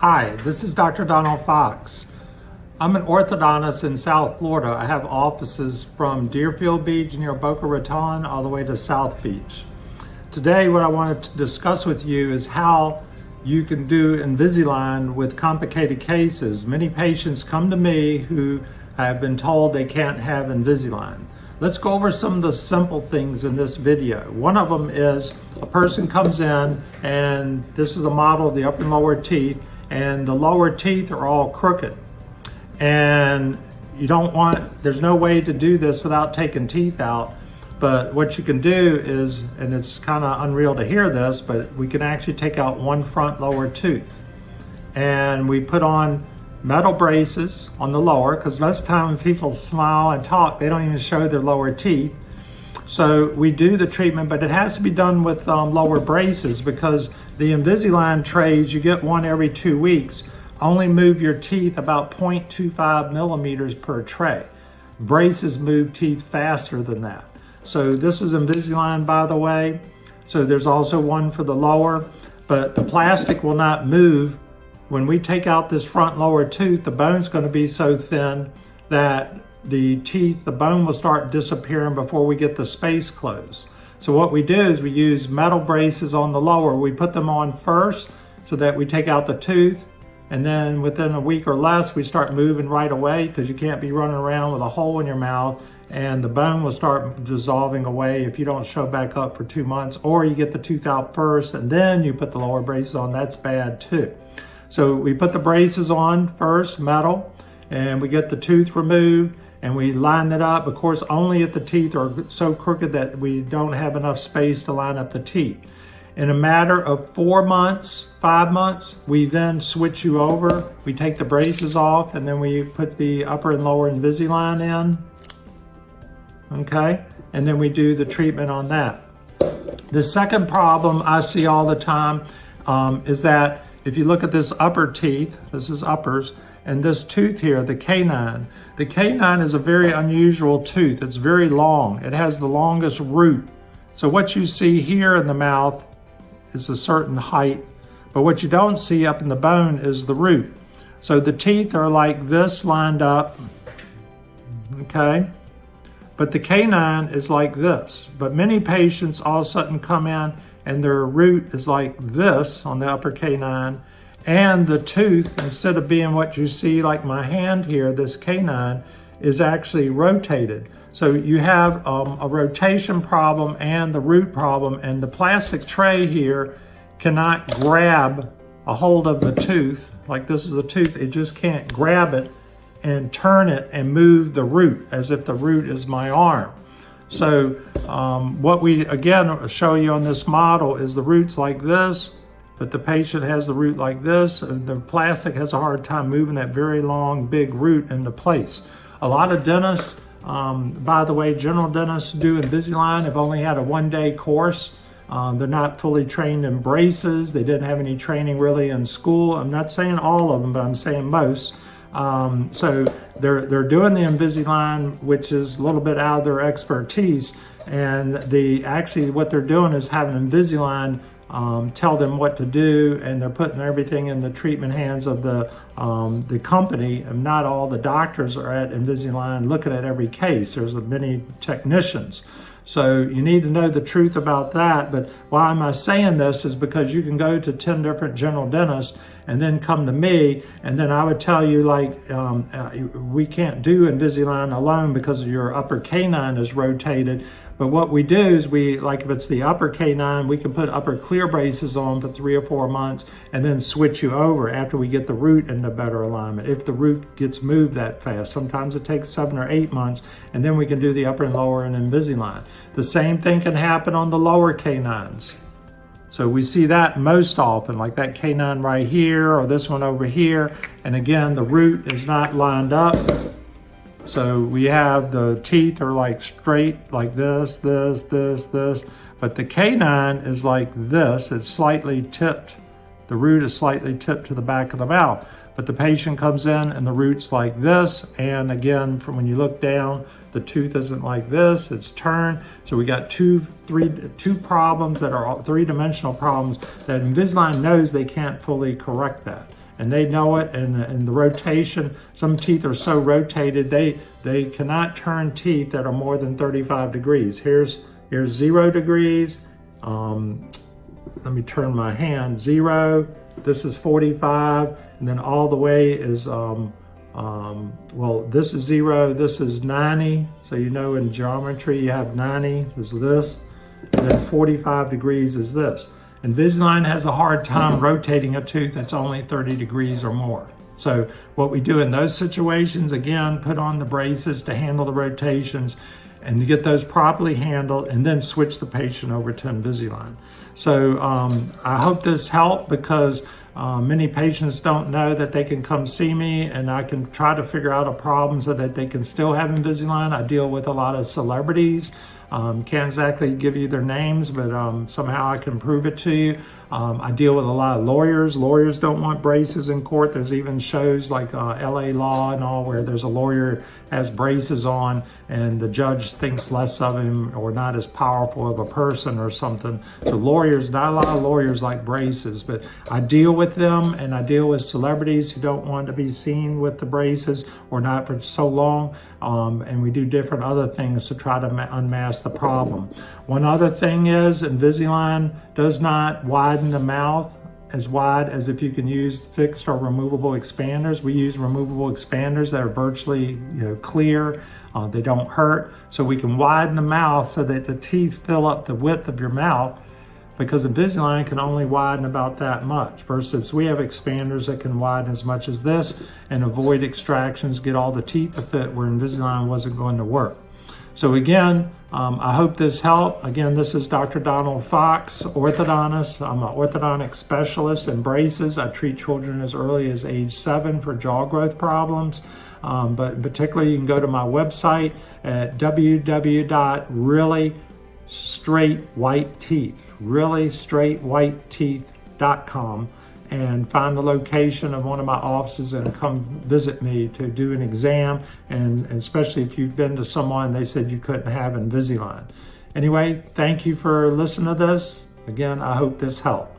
Hi, this is Dr. Donald Fox. I'm an orthodontist in South Florida. I have offices from Deerfield Beach near Boca Raton all the way to South Beach. Today, what I wanted to discuss with you is how you can do Invisalign with complicated cases. Many patients come to me who have been told they can't have Invisalign. Let's go over some of the simple things in this video. One of them is a person comes in and this is a model of the upper and lower teeth, and the lower teeth are all crooked. And there's no way to do this without taking teeth out. But what you can do is, and it's kind of unreal to hear this, but we can actually take out one front lower tooth. And we put on metal braces on the lower, because most of the time when people smile and talk, they don't even show their lower teeth. So we do the treatment, but it has to be done with lower braces, because the Invisalign trays, you get one every 2 weeks, only move your teeth about 0.25 millimeters per tray. Braces move teeth faster than that. So this is Invisalign, by the way. So there's also one for the lower, but the plastic will not move. When we take out this front lower tooth, the bone's going to be so thin that the bone will start disappearing before we get the space closed. So what we do is we use metal braces on the lower. We put them on first so that we take out the tooth, and then within a week or less, we start moving right away, because you can't be running around with a hole in your mouth, and the bone will start dissolving away if you don't show back up for 2 months, or you get the tooth out first and then you put the lower braces on. That's bad too. So we put the braces on first, metal, and we get the tooth removed, and we line it up, of course, only if the teeth are so crooked that we don't have enough space to line up the teeth. In a matter of 4 months, 5 months, we then switch you over. We take the braces off, and then we put the upper and lower Invisalign in, okay? And then we do the treatment on that. The second problem I see all the time is that if you look at this upper teeth, this is uppers, and this tooth here, the canine. The canine is a very unusual tooth. It's very long. It has the longest root. So what you see here in the mouth is a certain height, but what you don't see up in the bone is the root. So the teeth are like this lined up, okay? But the canine is like this. But many patients all of a sudden come in and their root is like this on the upper canine, and the tooth, instead of being what you see like my hand here, this canine, is actually rotated. So you have a rotation problem and the root problem, and the plastic tray here cannot grab a hold of the tooth. Like this is a tooth, it just can't grab it and turn it and move the root as if the root is my arm. So what we again show you on this model is the root's like this, but the patient has the root like this, and the plastic has a hard time moving that very long, big root into place. A lot of dentists, by the way, general dentists do Invisalign have only had a 1-day course. They're not fully trained in braces. They didn't have any training really in school. I'm not saying all of them, but I'm saying most. So they're doing the Invisalign, which is a little bit out of their expertise. And actually what they're doing is having Invisalign tell them what to do, and they're putting everything in the treatment hands of the company, and not all the doctors are at Invisalign looking at every case. There's many technicians. So you need to know the truth about that. But why am I saying this is because you can go to 10 different general dentists and then come to me, and then I would tell you like, we can't do Invisalign alone because your upper canine is rotated. But what we do is like if it's the upper canine, we can put upper clear braces on for 3 or 4 months and then switch you over after we get the root into better alignment. If the root gets moved that fast, sometimes it takes 7 or 8 months, and then we can do the upper and lower and Invisalign. The same thing can happen on the lower canines. So we see that most often, like that canine right here or this one over here. And again, the root is not lined up. So we have the teeth are like straight, like this, this, this, this. But the canine is like this. It's slightly tipped. The root is slightly tipped to the back of the mouth. But the patient comes in and the root's like this. And again, from when you look down, the tooth isn't like this, it's turned. So we got two problems that are three-dimensional problems that Invisalign knows they can't fully correct that. and they know it, and the rotation, some teeth are so rotated, they cannot turn teeth that are more than 35 degrees. Here's 0 degrees. Let me turn my hand, 0, this is 45, and then all the way is, well, this is 0, this is 90. So you know in geometry you have 90 is this, and then 45 degrees is this. Invisalign has a hard time rotating a tooth that's only 30 degrees or more. So what we do in those situations, again, put on the braces to handle the rotations and to get those properly handled, and then switch the patient over to Invisalign. So I hope this helped, because many patients don't know that they can come see me and I can try to figure out a problem so that they can still have Invisalign. I deal with a lot of celebrities. Can't exactly give you their names, but somehow I can prove it to you. I deal with a lot of lawyers. Lawyers don't want braces in court. There's even shows like LA Law and all where there's a lawyer has braces on and the judge thinks less of him or not as powerful of a person or something. So lawyers, not a lot of lawyers like braces, but I deal with them, and I deal with celebrities who don't want to be seen with the braces or not for so long. And we do different other things to try to unmask the problem. One other thing is Invisalign does not widen the mouth as wide as if you can use fixed or removable expanders. We use removable expanders that are virtually clear. They don't hurt. So we can widen the mouth so that the teeth fill up the width of your mouth, because Invisalign can only widen about that much, versus we have expanders that can widen as much as this and avoid extractions, get all the teeth to fit where Invisalign wasn't going to work. So again, I hope this helped. Again, this is Dr. Donald Fox, orthodontist. I'm an orthodontic specialist in braces. I treat children as early as age 7 for jaw growth problems. But particularly, you can go to my website at reallystraightwhiteteeth.com and find the location of one of my offices and come visit me to do an exam, and especially if you've been to someone they said you couldn't have Invisalign. Anyway, thank you for listening to this. Again, I hope this helped.